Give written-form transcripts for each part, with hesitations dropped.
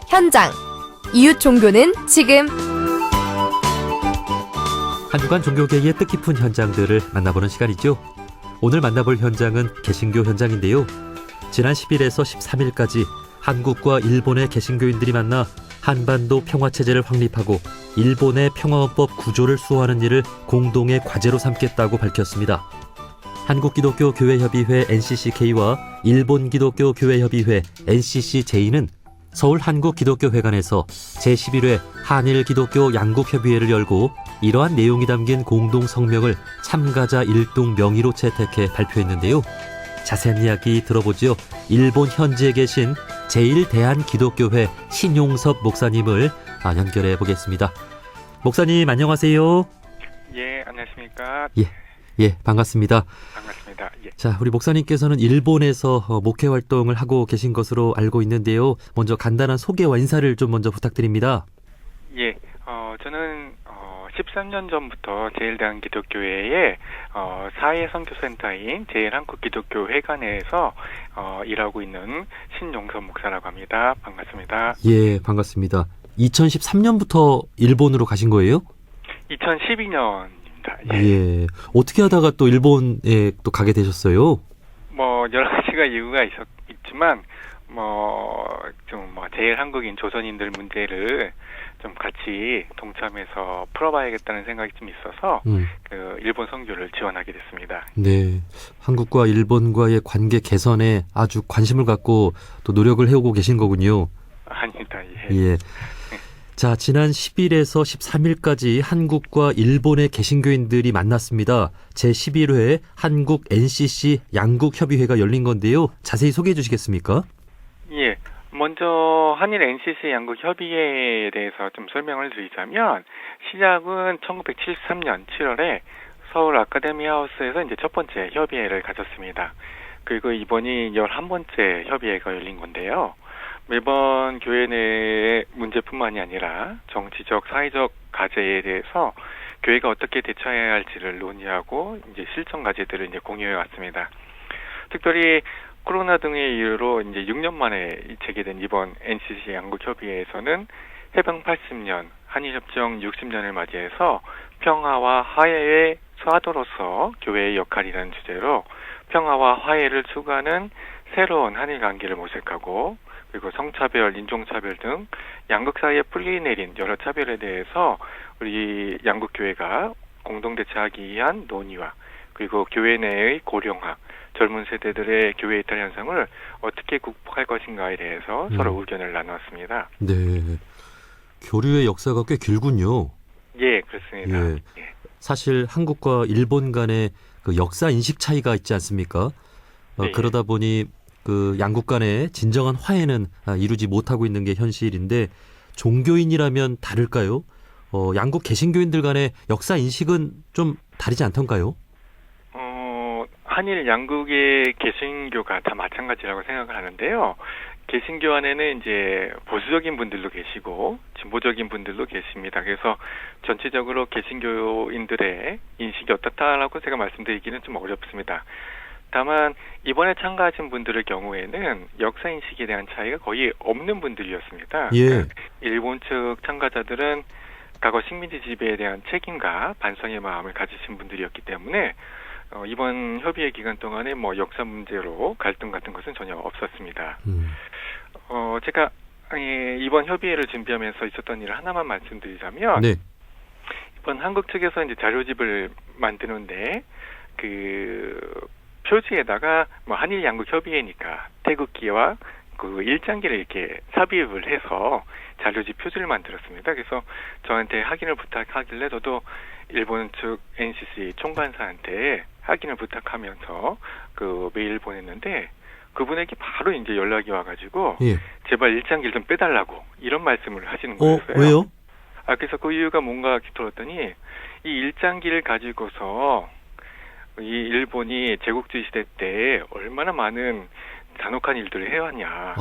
현장. 이웃 종교는 지금. 한 주간 종교계의 뜻깊은 현장들을 만나보는 시간이죠. 오늘 만나볼 현장은 개신교 현장인데요. 지난 10일에서 13일까지 한국과 일본의 개신교인들이 만나 한반도 평화체제를 확립하고 일본의 평화헌법 구조를 수호하는 일을 공동의 과제로 삼겠다고 밝혔습니다. 한국기독교교회협의회 NCCK와 일본기독교교회협의회 NCCJ는 서울 한국기독교회관에서 제11회 한일기독교 양국협의회를 열고 이러한 내용이 담긴 공동성명을 참가자 일동 명의로 채택해 발표했는데요. 자세한 이야기 들어보죠. 일본 현지에 계신 제1대한기독교회 신용섭 목사님을 연결해 보겠습니다. 목사님 안녕하세요. 예, 안녕하십니까. 예, 반갑습니다. 반갑습니다. 예. 자, 우리 목사님께서는 일본에서 목회 활동을 하고 계신 것으로 알고 있는데요. 먼저 간단한 소개와 인사를 좀 먼저 부탁드립니다. 예, 저는 13년 전부터 제1대한기독교회의 사회선교센터인 제1한국기독교회관에서 일하고 있는 신용섭 목사라고 합니다. 반갑습니다. 예, 반갑습니다. 2013년부터 일본으로 가신 거예요? 2012년입니다. 예. 어떻게 하다가 또 일본에 또 가게 되셨어요? 여러 가지가 이유가 있지만 제일 한국인 조선인들 문제를 좀 같이 동참해서 풀어봐야겠다는 생각이 좀 있어서 일본 선교를 지원하게 됐습니다. 네, 한국과 일본과의 관계 개선에 아주 관심을 갖고 또 노력을 해오고 계신 거군요. 아닙니다. 예. 자, 지난 10일에서 13일까지 한국과 일본의 개신교인들이 만났습니다. 제11회 한국 NCC 양국협의회가 열린 건데요. 자세히 소개해 주시겠습니까? 예. 먼저 한일 NCC 양국협의회에 대해서 좀 설명을 드리자면 시작은 1973년 7월에 서울 아카데미 하우스에서 이제 첫 번째 협의회를 가졌습니다. 그리고 이번이 11번째 협의회가 열린 건데요. 매번 교회 내의 문제뿐만이 아니라 정치적, 사회적 과제에 대해서 교회가 어떻게 대처해야 할지를 논의하고 이제 실천 과제들을 이제 공유해 왔습니다. 특별히 코로나 등의 이유로 이제 6년 만에 재개된 이번 NCC 양국협의회에서는 해방 80년, 한일협정 60년을 맞이해서 평화와 화해의 수하도로서 교회의 역할이라는 주제로 평화와 화해를 추구하는 새로운 한일 관계를 모색하고 그리고 성차별, 인종차별 등 양국 사이에 뿌리 내린 여러 차별에 대해서 우리 양국교회가 공동 대처하기 위한 논의와 그리고 교회 내의 고령화, 젊은 세대들의 교회 이탈 현상을 어떻게 극복할 것인가에 대해서 서로 의견을 나눴습니다. 네, 교류의 역사가 꽤 길군요. 예, 그렇습니다. 예. 사실 한국과 일본 간의 그 역사 인식 차이가 있지 않습니까? 네. 그러다 보니 그 양국 간의 진정한 화해는 이루지 못하고 있는 게 현실인데 종교인이라면 다를까요? 양국 개신교인들 간의 역사 인식은 좀 다르지 않던가요? 한일 양국의 개신교가 다 마찬가지라고 생각을 하는데요. 개신교 안에는 이제 보수적인 분들도 계시고 진보적인 분들도 계십니다. 그래서 전체적으로 개신교인들의 인식이 어떻다라고 제가 말씀드리기는 좀 어렵습니다. 다만 이번에 참가하신 분들의 경우에는 역사 인식에 대한 차이가 거의 없는 분들이었습니다. 예. 일본 측 참가자들은 과거 식민지 지배에 대한 책임과 반성의 마음을 가지신 분들이었기 때문에 이번 협의회 기간 동안에 역사 문제로 갈등 같은 것은 전혀 없었습니다. 제가 이번 협의회를 준비하면서 있었던 일을 하나만 말씀드리자면 네. 이번 한국 측에서 이제 자료집을 만드는데 그 표지에다가 한일 양국 협의회니까 태극기와 그 일장기를 이렇게 삽입을 해서 자료집 표지를 만들었습니다. 그래서 저한테 확인을 부탁하길래 저도 일본 측 NCC 총관사한테 확인을 부탁하면서 그 메일 보냈는데 그분에게 바로 이제 연락이 와가지고 예. 제발 일장기를 좀 빼달라고 이런 말씀을 하시는 거였어요. 왜요? 그래서 그 이유가 뭔가 들었더니 이 일장기를 가지고서 이 일본이 제국주의 시대 때 얼마나 많은 잔혹한 일들을 해왔냐.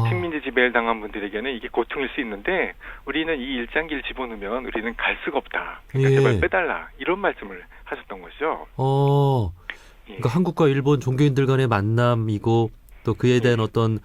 식민지 지배를 당한 분들에게는 이게 고통일 수 있는데 우리는 이 일장기를 집어넣으면 우리는 갈 수가 없다. 그러니까 제발 빼달라. 이런 말씀을 하셨던 거죠. 그러니까 한국과 일본 종교인들 간의 만남이고 또 그에 대한 어떤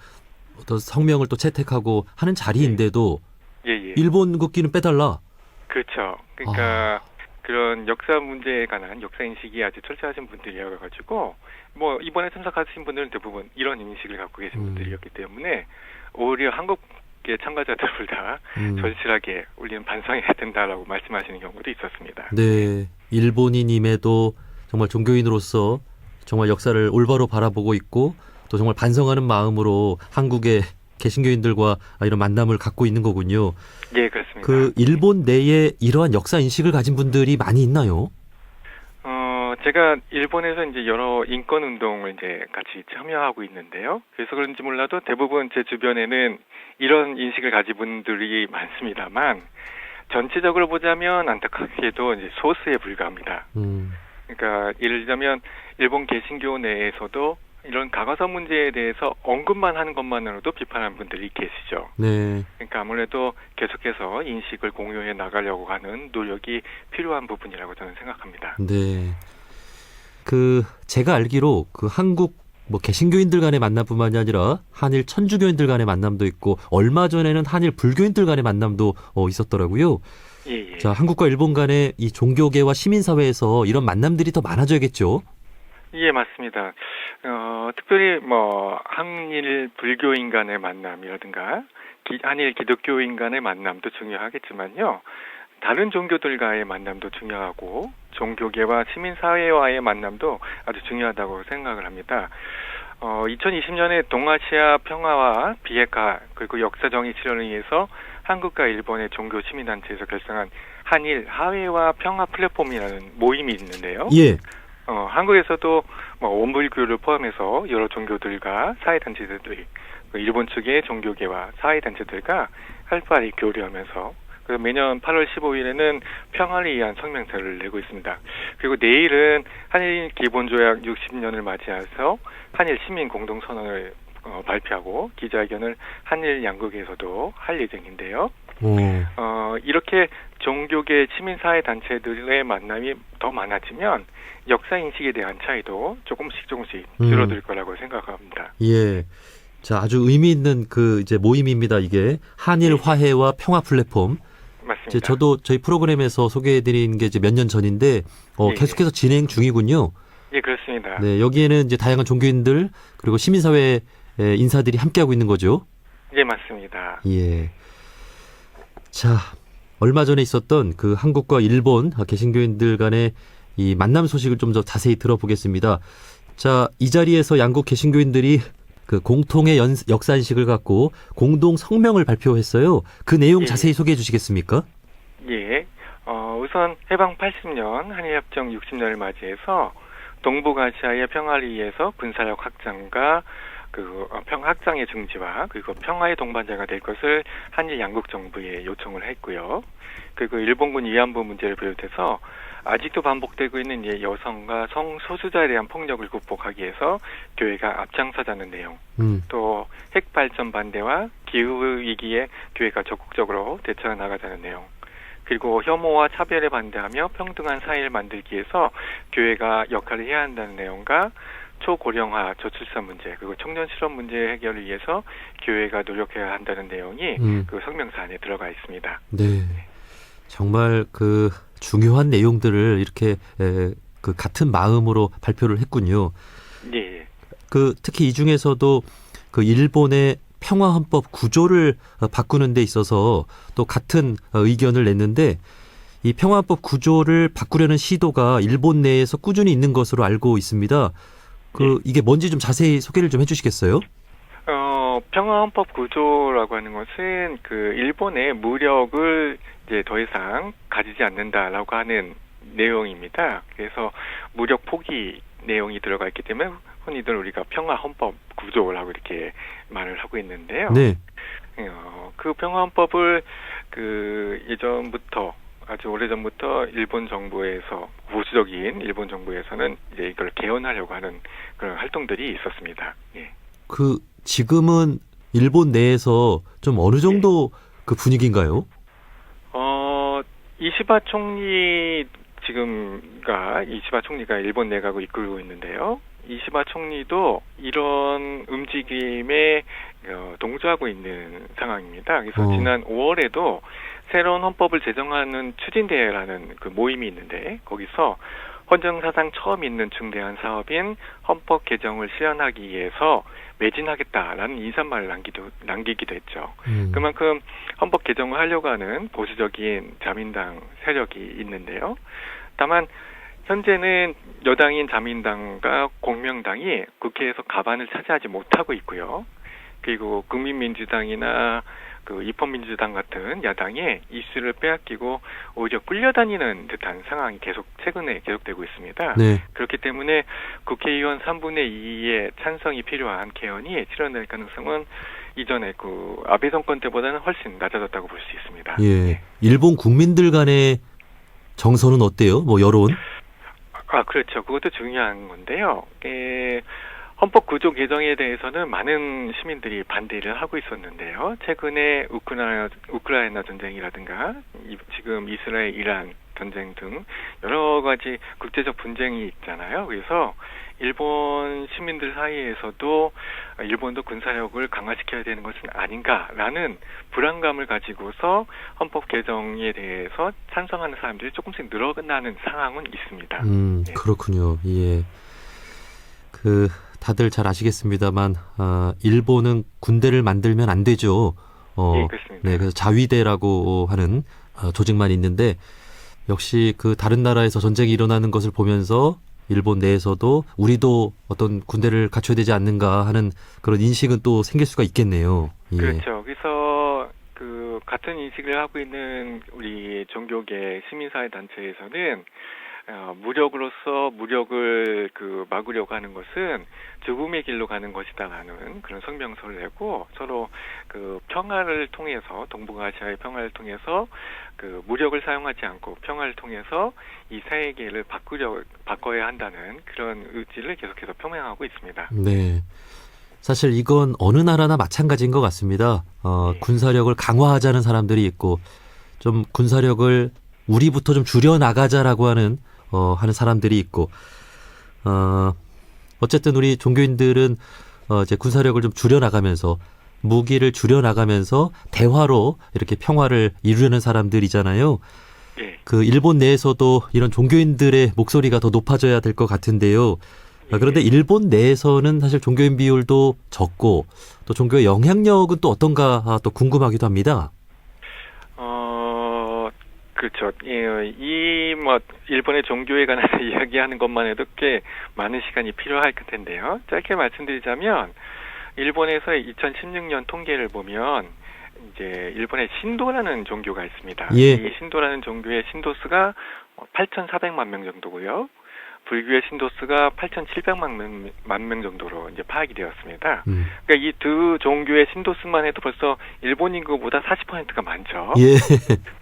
어떤 성명을 또 채택하고 하는 자리인데도 예, 예. 일본 국기는 빼달라. 그렇죠. 그러니까 그런 역사 문제에 관한 역사 인식이 아주 철저하신 분들이어 가지고 뭐 이번에 참석하신 분들은 대부분 이런 인식을 갖고 계신 분들이었기 때문에 오히려 한국의 참가자들을 다 절실하게 우리는 반성해야 된다라고 말씀하시는 경우도 있었습니다. 네, 일본인임에도 정말 종교인으로서 정말 역사를 올바로 바라보고 있고 또 정말 반성하는 마음으로 한국의 개신교인들과 이런 만남을 갖고 있는 거군요. 예, 그렇습니다. 그 일본 내에 이러한 역사 인식을 가진 분들이 많이 있나요? 제가 일본에서 이제 여러 인권 운동을 이제 같이 참여하고 있는데요. 그래서 그런지 몰라도 대부분 제 주변에는 이런 인식을 가진 분들이 많습니다만 전체적으로 보자면 안타깝게도 이제 소수에 불과합니다. 그러니까 예를 들자면 일본 개신교 내에서도 이런 가과서 문제에 대해서 언급만 하는 것만으로도 비판하는 분들이 계시죠. 네. 그러니까 아무래도 계속해서 인식을 공유해 나가려고 하는 노력이 필요한 부분이라고 저는 생각합니다. 네. 그 제가 알기로 그 한국 뭐 개신교인들 간의 만남뿐만이 아니라 한일 천주교인들 간의 만남도 있고 얼마 전에는 한일 불교인들 간의 만남도 있었더라고요. 예, 예. 자, 한국과 일본 간의 이 종교계와 시민사회에서 이런 만남들이 더 많아져야겠죠. 예, 맞습니다. 특별히 뭐 한일 불교인 간의 만남이라든가 한일 기독교인 간의 만남도 중요하겠지만요. 다른 종교들과의 만남도 중요하고 종교계와 시민사회와의 만남도 아주 중요하다고 생각을 합니다. 2020년에 동아시아 평화와 비핵화 그리고 역사정의 실현을 위해서 한국과 일본의 종교 시민단체에서 결성한 한일 하회와 평화 플랫폼이라는 모임이 있는데요. 예. 한국에서도 뭐 원불교를 포함해서 여러 종교들과 사회단체들이 일본 측의 종교계와 사회단체들과 활발히 교류하면서 그래서 매년 8월 15일에는 평화를 위한 성명서를 내고 있습니다. 그리고 내일은 한일 기본조약 60년을 맞이해서 한일 시민 공동선언을 발표하고 기자회견을 한일 양국에서도 할 예정인데요. 이렇게 종교계 시민사회 단체들의 만남이 더 많아지면 역사 인식에 대한 차이도 조금씩 줄어들 거라고 생각합니다. 예. 자, 아주 의미 있는 그 이제 모임입니다. 이게 한일 화해와 평화 플랫폼. 맞습니다. 저도 저희 프로그램에서 소개해드린 게 이제 몇 년 전인데 계속해서 진행 중이군요. 예, 그렇습니다. 네, 여기에는 이제 다양한 종교인들 그리고 시민사회 인사들이 함께하고 있는 거죠. 예, 맞습니다. 예. 자, 얼마 전에 있었던 그 한국과 일본 개신교인들 간의 이 만남 소식을 좀 더 자세히 들어보겠습니다. 자, 이 자리에서 양국 개신교인들이 그 공통의 역사인식을 갖고 공동 성명을 발표했어요. 그 내용 자세히 소개해 주시겠습니까? 예. 우선 해방 80년, 한일협정 60년을 맞이해서 동북아시아의 평화를 위해서 군사력 확장과 확장의 중지와 그리고 평화의 동반자가 될 것을 한일 양국 정부에 요청을 했고요. 그리고 일본군 위안부 문제를 비롯해서 아직도 반복되고 있는 여성과 성소수자에 대한 폭력을 극복하기 위해서 교회가 앞장서자는 내용, 또 핵발전 반대와 기후위기에 교회가 적극적으로 대처해 나가자는 내용, 그리고 혐오와 차별에 반대하며 평등한 사회를 만들기 위해서 교회가 역할을 해야 한다는 내용과 초고령화, 저출산 문제, 그리고 청년 실업 문제 해결을 위해서 교회가 노력해야 한다는 내용이 그 성명서 안에 들어가 있습니다. 네. 정말 그 중요한 내용들을 이렇게 그 같은 마음으로 발표를 했군요. 예. 그 특히 이 중에서도 그 일본의 평화헌법 구조를 바꾸는 데 있어서 또 같은 의견을 냈는데 이 평화헌법 구조를 바꾸려는 시도가 일본 내에서 꾸준히 있는 것으로 알고 있습니다. 이게 뭔지 좀 자세히 소개를 좀 해주시겠어요? 평화헌법 구조라고 하는 것은 그 일본의 무력을 이제 더 이상 가지지 않는다라고 하는 내용입니다. 그래서 무력 포기 내용이 들어가 있기 때문에 흔히들 우리가 평화헌법 구조라고 이렇게 말을 하고 있는데요. 네. 그 평화헌법을 그 예전부터 아주 오래전부터 일본 정부에서 보수적인 일본 정부에서는 이제 이걸 개헌하려고 하는 그런 활동들이 있었습니다. 예. 지금은 일본 내에서 좀 어느 정도 그 분위기인가요? 이시바 총리가 일본 내각을 이끌고 있는데요. 이시바 총리도 이런 움직임에 동조하고 있는 상황입니다. 그래서 지난 5월에도 새로운 헌법을 제정하는 추진대회라는 그 모임이 있는데 거기서 헌정사상 처음 있는 중대한 사업인 헌법 개정을 실현하기 위해서 매진하겠다라는 인사말을 남기기도 했죠. 그만큼 헌법 개정을 하려고 하는 보수적인 자민당 세력이 있는데요. 다만 현재는 여당인 자민당과 공명당이 국회에서 가반을 차지하지 못하고 있고요. 그리고 국민민주당이나 그 입헌민주당 같은 야당이 이슈를 빼앗기고 오히려 끌려다니는 듯한 상황이 최근에 계속되고 있습니다. 네. 그렇기 때문에 국회의원 3분의 2의 찬성이 필요한 개헌이 실현될 가능성은 이전에 그 아베 정권 때보다는 훨씬 낮아졌다고 볼 수 있습니다. 예. 일본 국민들 간의 정서는 어때요? 뭐 여론? 그렇죠. 그것도 중요한 건데요. 헌법 구조 개정에 대해서는 많은 시민들이 반대를 하고 있었는데요. 최근에 우크라이나 전쟁이라든가 지금 이스라엘, 이란 전쟁 등 여러 가지 국제적 분쟁이 있잖아요. 그래서 일본 시민들 사이에서도 일본도 군사력을 강화시켜야 되는 것은 아닌가라는 불안감을 가지고서 헌법 개정에 대해서 찬성하는 사람들이 조금씩 늘어나는 상황은 있습니다. 예. 그렇군요. 예. 다들 잘 아시겠습니다만 일본은 군대를 만들면 안 되죠. 예, 그렇습니다. 네, 그래서 자위대라고 하는 조직만 있는데 역시 그 다른 나라에서 전쟁이 일어나는 것을 보면서 일본 내에서도 우리도 어떤 군대를 갖춰야 되지 않는가 하는 그런 인식은 또 생길 수가 있겠네요. 예. 그렇죠. 그래서 그 같은 인식을 하고 있는 우리 종교계 시민사회 단체에서는 무력으로서 무력을 막으려고 하는 것은 죽음의 길로 가는 것이다라는 그런 성명서를 내고 서로 그 평화를 통해서 동북아시아의 평화를 통해서 그 무력을 사용하지 않고 평화를 통해서 이 세계를 바꿔야 한다는 그런 의지를 계속해서 표명하고 있습니다. 네. 사실 이건 어느 나라나 마찬가지인 것 같습니다. 네. 군사력을 강화하자는 사람들이 있고 좀 군사력을 우리부터 좀 줄여 나가자라고 하는 사람들이 있고, 어쨌든 우리 종교인들은, 이제 군사력을 좀 줄여나가면서, 무기를 줄여나가면서, 대화로 이렇게 평화를 이루려는 사람들이잖아요. 예. 그, 일본 내에서도 이런 종교인들의 목소리가 더 높아져야 될 것 같은데요. 그런데 일본 내에서는 사실 종교인 비율도 적고, 또 종교의 영향력은 또 어떤가 또 궁금하기도 합니다. 그렇죠. 일본의 종교에 관해서 이야기하는 것만 해도 꽤 많은 시간이 필요할 텐데요. 짧게 말씀드리자면, 일본에서의 2016년 통계를 보면, 이제, 일본에 신도라는 종교가 있습니다. 예. 이 신도라는 종교의 신도수가 8,400만 명 정도고요. 불교의 신도수가 8,700만 명 정도로 이제 파악이 되었습니다. 그러니까 이 두 종교의 신도수만 해도 벌써 일본 인구보다 40%가 많죠. 예.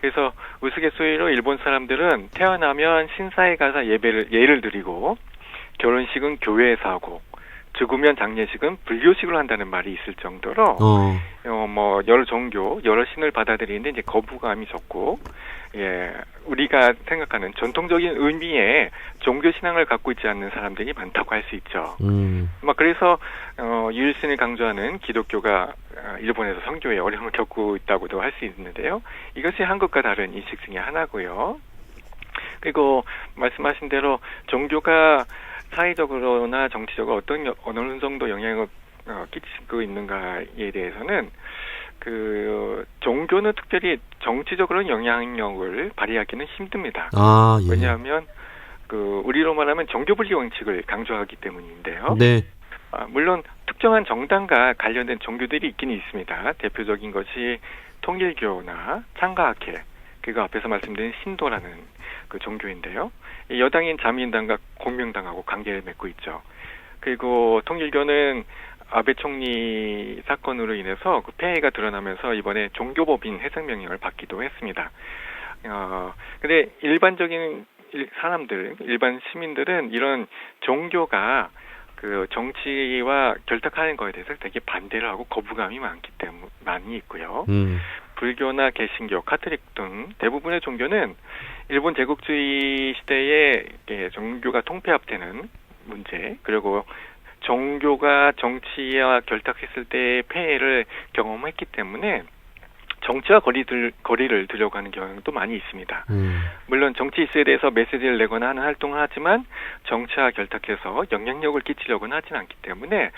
그래서 우스갯소리로 일본 사람들은 태어나면 신사에 가서 예를 드리고 결혼식은 교회에서 하고 죽으면 장례식은 불교식으로 한다는 말이 있을 정도로 여러 종교, 여러 신을 받아들이는데 이제 거부감이 적고 우리가 생각하는 전통적인 의미의 종교 신앙을 갖고 있지 않는 사람들이 많다고 할 수 있죠. 그래서 유일신을 강조하는 기독교가 일본에서 선교에 어려움을 겪고 있다고도 할 수 있는데요. 이것이 한국과 다른 인식 중에 하나고요. 그리고 말씀하신 대로 종교가 사회적으로나 정치적으로 어느 정도 영향을 끼치고 있는가에 대해서는 종교는 특별히 정치적으로 영향력을 발휘하기는 힘듭니다. 예. 왜냐하면 우리로 말하면 종교분리 원칙을 강조하기 때문인데요. 네. 물론 특정한 정당과 관련된 종교들이 있긴 있습니다. 대표적인 것이 통일교나 창가학회, 그리고 앞에서 말씀드린 신도라는 그 종교인데요. 여당인 자민당과 공명당하고 관계를 맺고 있죠. 그리고 통일교는 아베 총리 사건으로 인해서 그 폐해가 드러나면서 이번에 종교법인 해석명령을 받기도 했습니다. 근데 일반적인 사람들, 일반 시민들은 이런 종교가 그 정치와 결탁하는 거에 대해서 되게 반대를 하고 거부감이 많이 있고요. 불교나 개신교, 카톨릭 등 대부분의 종교는 일본 제국주의 시대에 종교가 통폐합되는 문제, 그리고 종교가 정치와 결탁했을 때 폐해를 경험했기 때문에 정치와 거리를 두려고 하는 경향도 많이 있습니다. 물론 정치 이슈에 대해서 메시지를 내거나 하는 활동을 하지만 정치와 결탁해서 영향력을 끼치려고는 하진 않기 때문에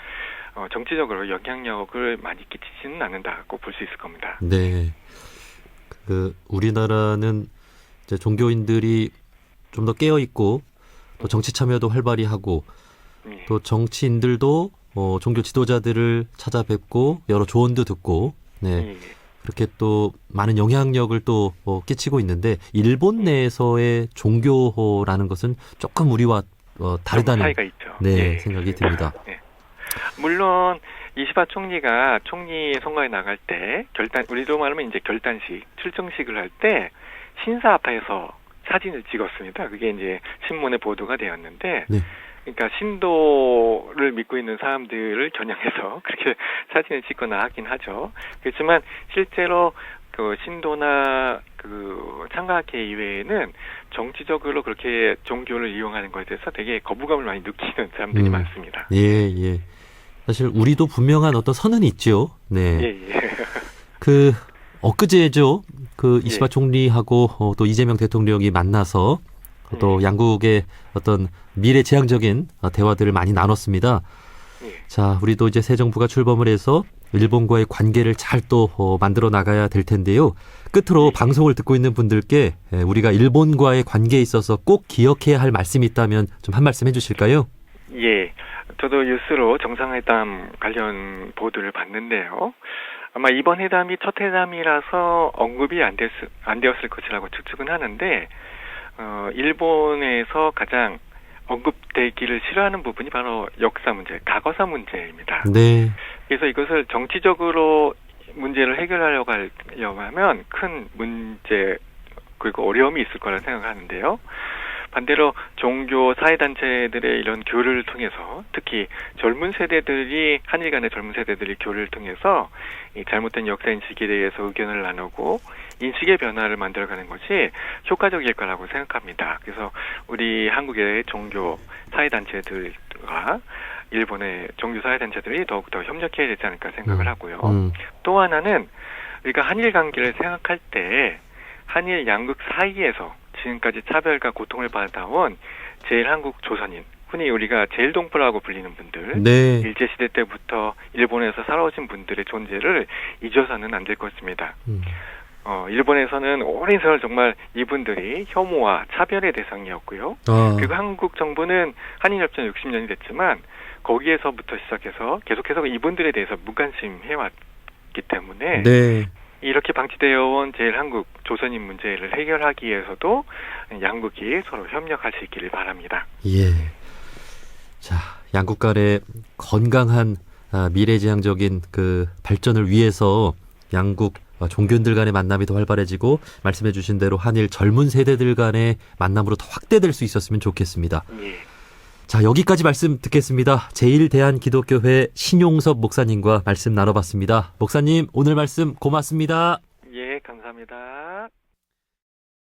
정치적으로 영향력을 많이 끼치지는 않는다고 볼 수 있을 겁니다. 네. 우리나라는 이제 종교인들이 좀 더 깨어 있고 또 정치 참여도 활발히 하고 예. 또 정치인들도 종교 지도자들을 찾아뵙고 여러 조언도 듣고 네. 예. 그렇게 또 많은 영향력을 또 끼치고 있는데 일본 내에서의 종교라는 것은 조금 우리와 다르다는 차이가 있죠. 네, 예. 생각이 듭니다. 네. 물론 이시바 총리가 총리 선거에 나갈 때 우리도 말하면 이제 결단식, 출정식을 할 때 신사 앞에서 사진을 찍었습니다. 그게 이제 신문에 보도가 되었는데, 네. 그러니까 신도를 믿고 있는 사람들을 겨냥해서 그렇게 사진을 찍거나 하긴 하죠. 그렇지만 실제로 그 신도나 그 창가학회 이외에는 정치적으로 그렇게 종교를 이용하는 것에 대해서 되게 거부감을 많이 느끼는 사람들이 많습니다. 예, 예. 사실 우리도 분명한 어떤 선은 있죠. 네. 예, 예. 엊그제죠. 이시바 예. 총리하고 또 이재명 대통령이 만나서 또 양국의 어떤 미래지향적인 대화들을 많이 나눴습니다. 예. 자, 우리도 이제 새 정부가 출범을 해서 일본과의 관계를 잘 또 만들어 나가야 될 텐데요. 끝으로 방송을 듣고 있는 분들께 우리가 일본과의 관계에 있어서 꼭 기억해야 할 말씀이 있다면 좀 한 말씀 해주실까요? 예. 저도 뉴스로 정상회담 관련 보도를 봤는데요. 아마 이번 회담이 첫 회담이라서 언급이 안 되었을 것이라고 추측은 하는데, 일본에서 가장 언급되기를 싫어하는 부분이 바로 역사 문제, 과거사 문제입니다. 네. 그래서 이것을 정치적으로 문제를 해결하려고 하면 큰 문제 그리고 어려움이 있을 거라 생각하는데요. 반대로 종교 사회단체들의 이런 교류를 통해서 특히 젊은 세대들이 한일 간의 젊은 세대들이 교류를 통해서 이 잘못된 역사 인식에 대해서 의견을 나누고 인식의 변화를 만들어가는 것이 효과적일 거라고 생각합니다. 그래서 우리 한국의 종교 사회단체들과 일본의 종교 사회단체들이 더욱더 협력해야 되지 않을까 생각을 하고요. 또 하나는 우리가 한일 관계를 생각할 때 한일 양국 사이에서 지금까지 차별과 고통을 받아온 제일한국 조선인, 흔히 우리가 제일동포라고 불리는 분들, 네. 일제시대 때부터 일본에서 살아오신 분들의 존재를 잊어서는 안 될 것입니다. 일본에서는 오랜 세월 정말 이분들이 혐오와 차별의 대상이었고요. 그리고 한국 정부는 한일협정 60년이 됐지만 거기에서부터 시작해서 계속해서 이분들에 대해서 무관심해왔기 때문에 네. 이렇게 방치되어 온 제일한국 조선인 문제를 해결하기 위해서도 양국이 서로 협력할 수 있기를 바랍니다. 예. 자, 양국 간의 건강한 미래지향적인 발전을 위해서 양국 종교인들 간의 만남이 더 활발해지고 말씀해 주신 대로 한일 젊은 세대들 간의 만남으로 더 확대될 수 있었으면 좋겠습니다. 예. 자, 여기까지 말씀 듣겠습니다. 제일대한기독교회 신용섭 목사님과 말씀 나눠봤습니다. 목사님, 오늘 말씀 고맙습니다. 예, 감사합니다.